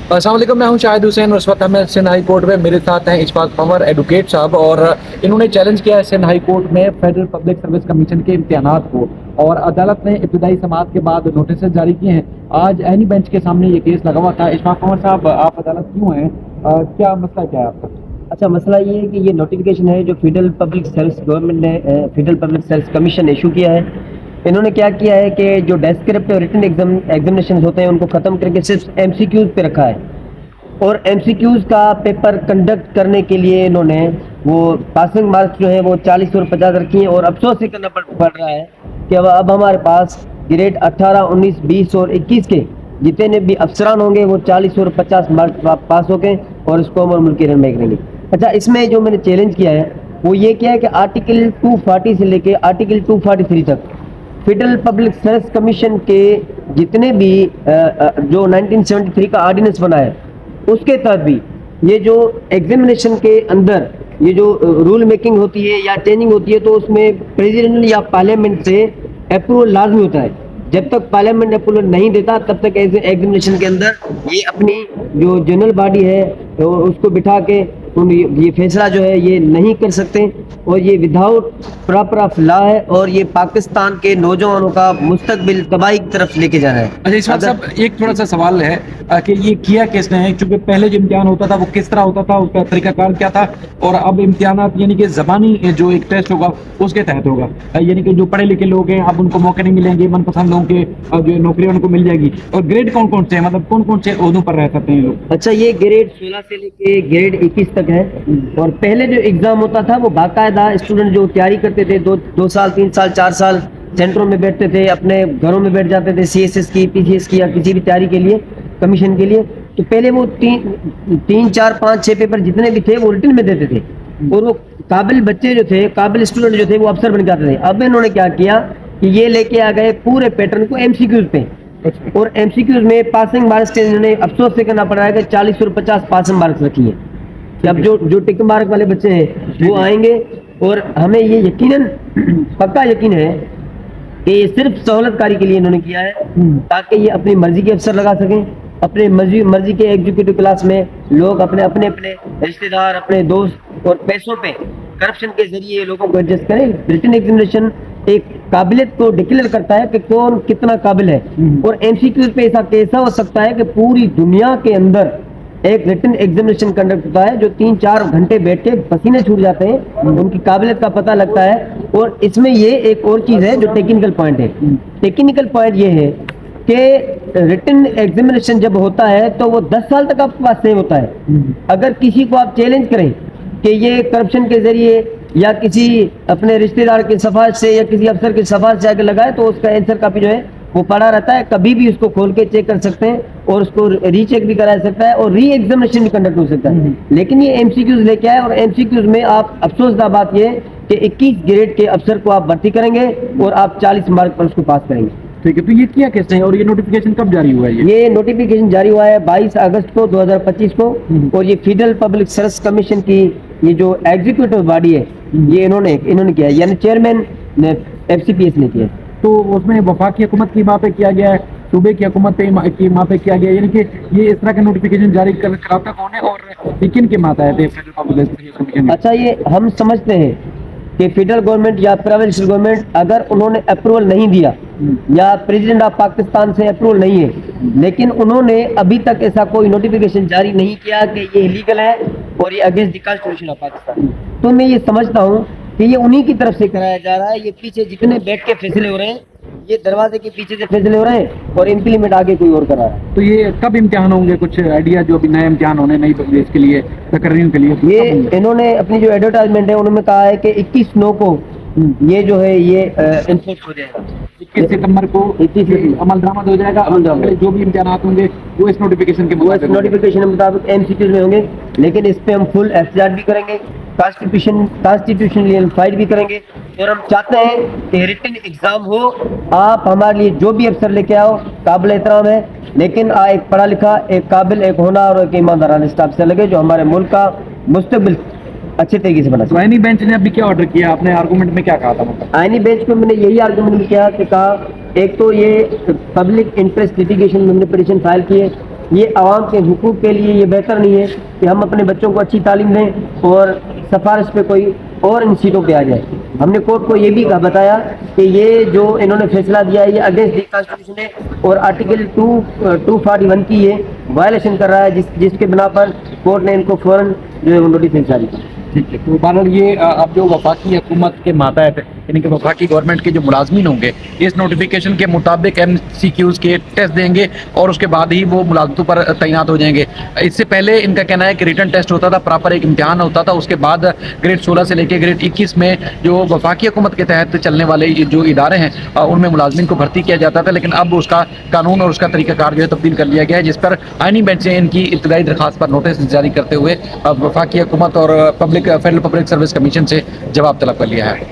अस्सलाम वालेकुम, मैं हूं शाहिद हुसैन और इस वक्त हमें सिंध हाई कोर्ट में मेरे साथ हैं इशफाक पंवर एडवोकेट साहब। और इन्होंने चैलेंज किया है सिंध हाई कोर्ट में फेडरल पब्लिक सर्विस कमीशन के इम्तिहानात को, और अदालत ने इब्तिदाई समाअत के बाद नोटिस जारी किए हैं। आज एनी बेंच के सामने ये केस लगा हुआ था। इशफाक पंवर साहब, आप अदालत क्यों हैं, क्या मसला क्या है आपका? अच्छा, मसला ये है कि ये नोटिफिकेशन है जो फेडरल पब्लिक सर्विस गवर्नमेंट ने फेडरल पब्लिक सर्विस कमीशन ने इशू किया है। इन्होंने क्या किया है कि जो डेस्क्रिप्टिव और रिटन एग्जामिनेशन होते हैं उनको ख़त्म करके सिर्फ एमसीक्यूज पे रखा है, और एमसीक्यूज का पेपर कंडक्ट करने के लिए इन्होंने वो पासिंग मार्क्स जो है वो 40 और 50 रखी हैं। और अफसोस ये करना पड़ रहा है कि अब हमारे पास ग्रेड 18, 19, 20 और 21 के जितने भी अफसरान होंगे वो 40 और 50 मार्क्स पास हो गए और इसको हम मुल्क रन में करेंगे। अच्छा, इसमें जो मैंने चैलेंज किया है वो ये किया है कि आर्टिकल 240 से लेके आर्टिकल 243 तक फेडरल पब्लिक सर्विस कमीशन के जितने भी जो 1973 का ऑर्डिनेंस बना है उसके तहत भी ये जो एग्जामिनेशन के अंदर ये जो रूल मेकिंग होती है या ट्रेनिंग होती है तो उसमें प्रेसिडेंट या पार्लियामेंट से अप्रूवल लाजमी होता है। जब तक पार्लियामेंट अप्रूवल नहीं देता तब तक एग्जामिनेशन के अंदर ये अपनी जो जनरल बॉडी है तो उसको बिठा के ये फैसला जो है ये नहीं कर सकते, और ये विदाउट प्रॉपर ऑफ लॉ है, और ये पाकिस्तान के नौजवानों का मुस्तकबिल तबाही की तरफ लेके जा रहा है। अच्छा, इस वक्त साहब एक थोड़ा सा सवाल है कि ये किया किसने है, क्योंकि पहले जो इम्तिहान होता था वो किस तरह होता था, उसका तरीकाकार क्या था, और अब इम्तिहानात यानी कि ज़बानी जो एक टेस्ट होगा उसके तहत होगा, यानी कि जो पढ़े लिखे लोग हैं अब उनको मौके नहीं मिलेंगे, मनपसंद लोगों के जो नौकरी उनको मिल जाएगी। और ग्रेड कौन कौन से हैं, मतलब कौन कौन से ओहदों पर रह सकते हैं लोग? अच्छा, ये ग्रेड 16 से लेके ग्रेड 21 तक है। और पहले जो एग्जाम होता था वो बाकायदा स्टूडेंट जो तैयारी करते थे 2 साल 3 साल 4 साल सेंटरों में बैठते थे, अपने घरों में बैठ जाते थे सीएसएस की, पीसीएस की या किसी भी तैयारी के लिए, कमीशन के लिए। तो पहले वो 3 4 5 6 पेपर जितने भी थे वो रिटन में देते थे, और वो काबिल बच्चे जो थे, काबिल स्टूडेंट जो थे वो अफसर बन जाते थे। अब इन्होंने क्या किया कि ये लेके आ गए पूरे पैटर्न को एमसीक्यूज पे, और एमसीक्यूज में पासिंग मार्क्स के इन्होंने अफसोस से करना पड़ रहा है कि 40 और 50 पासिंग मार्क्स रखी है। अब जो टिक मार्क वाले बच्चे हैं वो आएंगे, और हमें ये यकीनन पक्का यकीन है कि ये सिर्फ सहूलतकारी के लिए इन्होंने किया है, ताकि ये अपनी मर्जी के अफसर लगा सकें। अपने मर्जी के एग्जीक्यूटिव क्लास में लोग अपने अपने रिश्तेदार, अपने दोस्त और पैसों पे करप्शन के जरिए लोगों को एडजस्ट करें। रिटन एग्जामिनेशन एक काबिलियत को डिक्लेयर करता है कि कौन कितना काबिल है, और एमसीक्यूज पे ऐसा कैसा हो सकता है कि पूरी दुनिया के अंदर एक रिटन एग्जामिनेशन कंडक्ट होता है जो 3-4 घंटे बैठ के पसीने छूट जाते हैं, उनकी काबिलियत का पता लगता है। और इसमें ये एक और चीज़ है जो टेक्निकल पॉइंट है। टेक्निकल पॉइंट ये है कि रिटन एग्जामिनेशन जब होता है तो वो 10 साल तक आपके पास सेव होता है। अगर किसी को आप चैलेंज करें कि ये करप्शन के जरिए या किसी अपने रिश्तेदार की सिफारिश से या किसी अफसर की सिफारिश से आगे लगाए तो उसका आंसर कापी जो है वो पड़ा रहता है, कभी भी उसको खोल के चेक कर सकते हैं, और उसको रीचेक भी करा सकता है, और री एग्जामिनेशन भी कंडक्ट हो सकता है। लेकिन ये एमसीक्यूज लेके आए, और एमसीक्यूज में आप अफसोसदा बात ये कि 21 ग्रेड के अफसर को आप भर्ती करेंगे और आप 40 मार्क पर उसको पास करेंगे। ठीक है, तो ये किया किसने और ये नोटिफिकेशन कब जारी हुआ है? ये नोटिफिकेशन जारी हुआ है 22 अगस्त को 2025 को, और ये फेडरल पब्लिक सर्विस कमीशन की ये जो एग्जीक्यूटिव बॉडी है ये इन्होंने किया है, यानी चेयरमैन एफसीपीएस ने किया। तो उसमें वफाकी हुकूमत की वहाँ पे किया गया है, सूबे की हुकूमत की वहाँ पे किया गया, यानी कि ये इस तरह के नोटिफिकेशन जारी कराता कौन है और किन के माता है फेडरल पब्लिक सर्विस कमीशन? अच्छा, ये हम समझते हैं कि फेडरल गवर्नमेंट या प्रोविंशियल गवर्नमेंट अगर उन्होंने अप्रूवल नहीं दिया या प्रेसिडेंट ऑफ पाकिस्तान से अप्रूवल नहीं है, लेकिन उन्होंने अभी तक ऐसा कोई नोटिफिकेशन जारी नहीं किया कि ये इलीगल है और ये against the constitution of Pakistan, तो मैं ये समझता हूँ कि ये उन्हीं की तरफ से कराया जा रहा है। ये पीछे जितने बैठ के फैसले हो रहे हैं ये दरवाजे के पीछे से फैसले हो रहे हैं, और इम्प्लीमेंट आगे कोई और कर रहा है। तो ये कब इम्तिहान होंगे, कुछ आइडिया? जो अभी नए इम्तिहान होने नई पब्लिक के लिए तकरीरों के लिए ये इन्होंने अपनी जो एडवर्टाइजमेंट है उन्होंने कहा है कि 21/9 को ये जो है ये इन्फोर्स हो जाएगा। 21 सितंबर को अमल दरामद हो जाएगा। जो भी इम्तिहानात होंगे वो इस नोटिफिकेशन के मुताबिक एमसीक्यूज में होंगे, लेकिन इस पे हम फुल एहतजाज भी करेंगे, कॉन्स्टिट्यूशनल फाइट भी करेंगे, और हम चाहते हैं कि रिटन एग्जाम हो। आप हमारे लिए जो भी अफसर लेके आओ काबिल एहतराम है, लेकिन एक पढ़ा लिखा, एक काबिल, एक होनहार और एक ईमानदाराना स्टाफ से लगे जो हमारे मुल्क का मुस्तकबिल अच्छे तरीके से बना सके। आईनी बेंच ने अभी क्या ऑर्डर किया? आपने आर्गूमेंट में क्या कहा था? आईनी बेंच में मैंने यही आर्गूमेंट किया कि कहा, एक तो ये पब्लिक इंटरेस्ट लिटिगेशन में हमने पिटीशन फाइल किए یہ عوام کے حقوق کے لیے یہ بہتر نہیں ہے کہ ہم اپنے بچوں کو اچھی تعلیم دیں اور سفارش پہ کوئی اور ان سیٹوں پہ آ جائے. ہم نے کورٹ کو یہ بھی بتایا کہ یہ جو انہوں نے فیصلہ دیا ہے یہ اگینسٹ دی کانسٹیٹیوشن ہے اور آرٹیکل 241 کی یہ وائلیشن کر رہا ہے, جس کے بنا پر کورٹ نے ان کو فوراً جو ہے نوٹیفکیشن جاری کی. ٹھیک ہے. تو بہرحال یہ اب جو وفاقی حکومت کے ماتحت یعنی کہ وفاقی گورنمنٹ کے جو ملازمین ہوں گے اس نوٹیفیکیشن کے مطابق MCQs کے ٹیسٹ دیں گے اور اس کے بعد ہی وہ ملازمتوں پر تعینات ہو جائیں گے. اس سے پہلے ان کا کہنا ہے کہ ریٹن ٹیسٹ ہوتا تھا, پراپر ایک امتحان ہوتا تھا, اس کے بعد گریڈ 16 سے لے کے گریڈ 21 میں جو وفاقی حکومت کے تحت چلنے والے جو ادارے ہیں ان میں ملازمین کو بھرتی کیا جاتا تھا. لیکن اب اس کا قانون اور اس کا طریقہ کار جو ہے تبدیل کر لیا گیا ہے, جس پر آئینی بینچ نے ان کی ابتدائی درخواست پر نوٹس جاری کرتے ہوئے وفاقی حکومت اور فیڈرل پبلک سروس کمیشن سے جواب طلب کر لیا ہے.